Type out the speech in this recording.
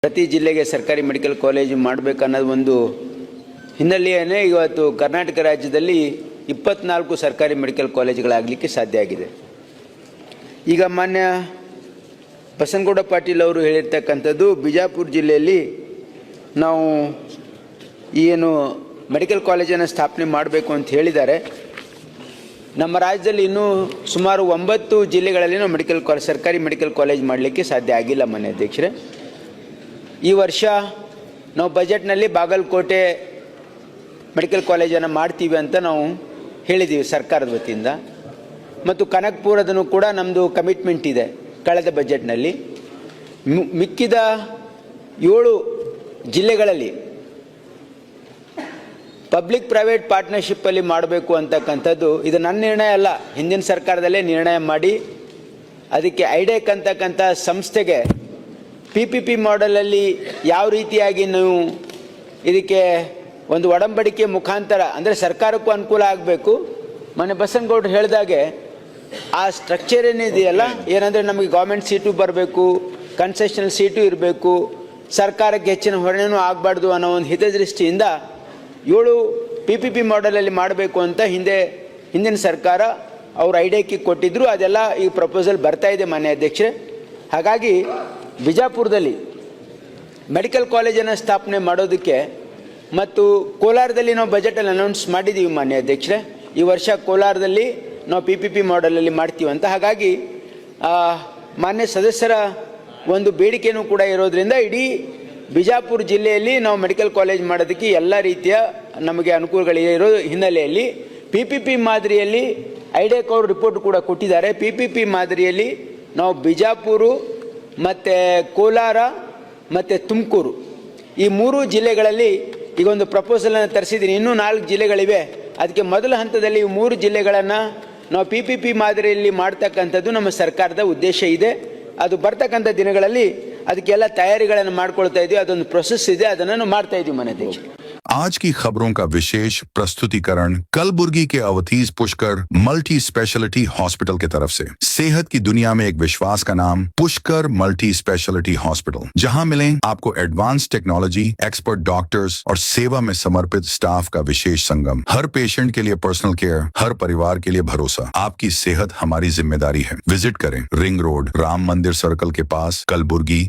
ಪ್ರತಿ ಜಿಲ್ಲೆಗೆ ಸರ್ಕಾರಿ ಮೆಡಿಕಲ್ ಕಾಲೇಜು ಮಾಡಬೇಕನ್ನೋದು ಒಂದು ಹಿನ್ನೆಲೆಯೇ ಇವತ್ತು ಕರ್ನಾಟಕ ರಾಜ್ಯದಲ್ಲಿ 24 ಸರ್ಕಾರಿ ಮೆಡಿಕಲ್ ಕಾಲೇಜುಗಳಾಗಲಿಕ್ಕೆ ಸಾಧ್ಯ ಆಗಿದೆ. ಈಗ ಮಾನ್ಯ ಬಸನಗೌಡ ಪಾಟೀಲ್ ಅವರು ಹೇಳಿರ್ತಕ್ಕಂಥದ್ದು, ಬಿಜಾಪುರ ಜಿಲ್ಲೆಯಲ್ಲಿ ನಾವು ಏನು ಮೆಡಿಕಲ್ ಕಾಲೇಜನ್ನು ಸ್ಥಾಪನೆ ಮಾಡಬೇಕು ಅಂತ ಹೇಳಿದ್ದಾರೆ. ನಮ್ಮ ರಾಜ್ಯದಲ್ಲಿ ಇನ್ನೂ ಸುಮಾರು 9 ಜಿಲ್ಲೆಗಳಲ್ಲಿ ನಾವು ಸರ್ಕಾರಿ ಮೆಡಿಕಲ್ ಕಾಲೇಜ್ ಮಾಡಲಿಕ್ಕೆ ಸಾಧ್ಯ ಆಗಿಲ್ಲ ಮಾನ್ಯ ಅಧ್ಯಕ್ಷರೇ. ಈ ವರ್ಷ ನಾವು ಬಜೆಟ್ನಲ್ಲಿ ಬಾಗಲಕೋಟೆ ಮೆಡಿಕಲ್ ಕಾಲೇಜನ್ನು ಮಾಡ್ತೀವಿ ಅಂತ ನಾವು ಹೇಳಿದ್ದೀವಿ ಸರ್ಕಾರದ ವತಿಯಿಂದ. ಮತ್ತು ಕನಕಪುರದನ್ನು ಕೂಡ ನಮ್ಮದು ಕಮಿಟ್ಮೆಂಟ್ ಇದೆ ಕಳೆದ ಬಜೆಟ್ನಲ್ಲಿ. ಮಿಕ್ಕಿದ 7 ಜಿಲ್ಲೆಗಳಲ್ಲಿ ಪಬ್ಲಿಕ್ ಪ್ರೈವೇಟ್ ಪಾರ್ಟ್ನರ್ಶಿಪ್ಪಲ್ಲಿ ಮಾಡಬೇಕು ಅಂತಕ್ಕಂಥದ್ದು ಇದು ನನ್ನ ನಿರ್ಣಯ ಅಲ್ಲ, ಹಿಂದಿನ ಸರ್ಕಾರದಲ್ಲೇ ನಿರ್ಣಯ ಮಾಡಿ ಅದಕ್ಕೆ ಐಡೆಕ್ ಅಂತಕ್ಕಂಥ ಸಂಸ್ಥೆಗೆ PPP ಮಾಡೆಲಲ್ಲಿ ಯಾವ ರೀತಿಯಾಗಿ ನೀವು ಇದಕ್ಕೆ ಒಂದು ಒಡಂಬಡಿಕೆ ಮುಖಾಂತರ ಅಂದರೆ ಸರ್ಕಾರಕ್ಕೂ ಅನುಕೂಲ ಆಗಬೇಕು. ಮೊನ್ನೆ ಬಸನಗೌಡರು ಹೇಳಿದಾಗೆ ಆ ಸ್ಟ್ರಕ್ಚರ್ ಏನಿದೆಯಲ್ಲ, ಏನಂದರೆ ನಮಗೆ ಗೌರ್ಮೆಂಟ್ ಸೀಟು ಬರಬೇಕು, ಕನ್ಸೆಷನಲ್ ಸೀಟು ಇರಬೇಕು, ಸರ್ಕಾರಕ್ಕೆ ಹೆಚ್ಚಿನ ಹೊಣೆನೂ ಆಗಬಾರ್ದು ಅನ್ನೋ ಒಂದು ಹಿತದೃಷ್ಟಿಯಿಂದ 7 PPP ಮಾಡೆಲಲ್ಲಿ ಮಾಡಬೇಕು ಅಂತ ಹಿಂದಿನ ಸರ್ಕಾರ ಅವರು ಐಡಿಯಾಕ್ಕೆ ಕೊಟ್ಟಿದ್ದರು. ಅದೆಲ್ಲ ಈ ಪ್ರಪೋಸಲ್ ಬರ್ತಾ ಇದೆ ಮಾನ್ಯ ಅಧ್ಯಕ್ಷರೇ. ಹಾಗಾಗಿ ಬಿಜಾಪುರದಲ್ಲಿ ಮೆಡಿಕಲ್ ಕಾಲೇಜನ್ನು ಸ್ಥಾಪನೆ ಮಾಡೋದಕ್ಕೆ ಮತ್ತು ಕೋಲಾರದಲ್ಲಿ ನಾವು ಬಜೆಟಲ್ಲಿ ಅನೌನ್ಸ್ ಮಾಡಿದ್ದೀವಿ ಮಾನ್ಯ ಅಧ್ಯಕ್ಷರೇ. ಈ ವರ್ಷ ಕೋಲಾರದಲ್ಲಿ ನಾವು PPP ಮಾಡೆಲಲ್ಲಿ ಮಾಡ್ತೀವಂತ. ಹಾಗಾಗಿ ಮಾನ್ಯ ಸದಸ್ಯರ ಒಂದು ಬೇಡಿಕೆಯೂ ಕೂಡ ಇರೋದ್ರಿಂದ ಇಡೀ ಬಿಜಾಪುರ ಜಿಲ್ಲೆಯಲ್ಲಿ ನಾವು ಮೆಡಿಕಲ್ ಕಾಲೇಜ್ ಮಾಡೋದಕ್ಕೆ ಎಲ್ಲ ರೀತಿಯ ನಮಗೆ ಅನುಕೂಲಗಳಿರೋ ಹಿನ್ನೆಲೆಯಲ್ಲಿ PPP ಮಾದರಿಯಲ್ಲಿ ಐಡೆಕ್ ಅವರು ರಿಪೋರ್ಟ್ ಕೂಡ ಕೊಟ್ಟಿದ್ದಾರೆ. PPP ಮಾದರಿಯಲ್ಲಿ ನಾವು ಬಿಜಾಪುರ ಮತ್ತು ಕೋಲಾರ ಮತ್ತು ತುಮಕೂರು ಈ 3 ಜಿಲ್ಲೆಗಳಲ್ಲಿ ಈಗ ಒಂದು ಪ್ರಪೋಸಲನ್ನು ತರಿಸಿದ್ದೀನಿ. ಇನ್ನೂ 4 ಜಿಲ್ಲೆಗಳಿವೆ. ಅದಕ್ಕೆ ಮೊದಲ ಹಂತದಲ್ಲಿ ಈ 3 ಜಿಲ್ಲೆಗಳನ್ನು ನಾವು PPP ಮಾದರಿಯಲ್ಲಿ ಮಾಡ್ತಕ್ಕಂಥದ್ದು ನಮ್ಮ ಸರ್ಕಾರದ ಉದ್ದೇಶ ಇದೆ. ಅದು ಬರ್ತಕ್ಕಂಥ ದಿನಗಳಲ್ಲಿ ಅದಕ್ಕೆಲ್ಲ ತಯಾರಿಗಳನ್ನು ಮಾಡ್ಕೊಳ್ತಾ ಇದ್ದೀವಿ. ಅದೊಂದು ಪ್ರೊಸೆಸ್ ಇದೆ, ಅದನ್ನು ನಾವು ಮಾಡ್ತಾ ಇದ್ದೀವಿ ಮಾನ್ಯ ಅಧ್ಯಕ್ಷ. आज की खबरों का विशेष प्रस्तुतिकरण कलबुर्गी के Avadhish Pushkar multi speciality hospital की तरफ से। सेहत की दुनिया में एक विश्वास का नाम पुष्कर मल्टी स्पेशलिटी हॉस्पिटल, जहां मिलें आपको एडवांस टेक्नोलॉजी, एक्सपर्ट डॉक्टर्स और सेवा में समर्पित स्टाफ का विशेष संगम। हर पेशेंट के लिए पर्सनल केयर, हर परिवार के लिए भरोसा। आपकी सेहत हमारी जिम्मेदारी है। विजिट करें रिंग रोड, राम मंदिर सर्कल के पास, कलबुर्गी,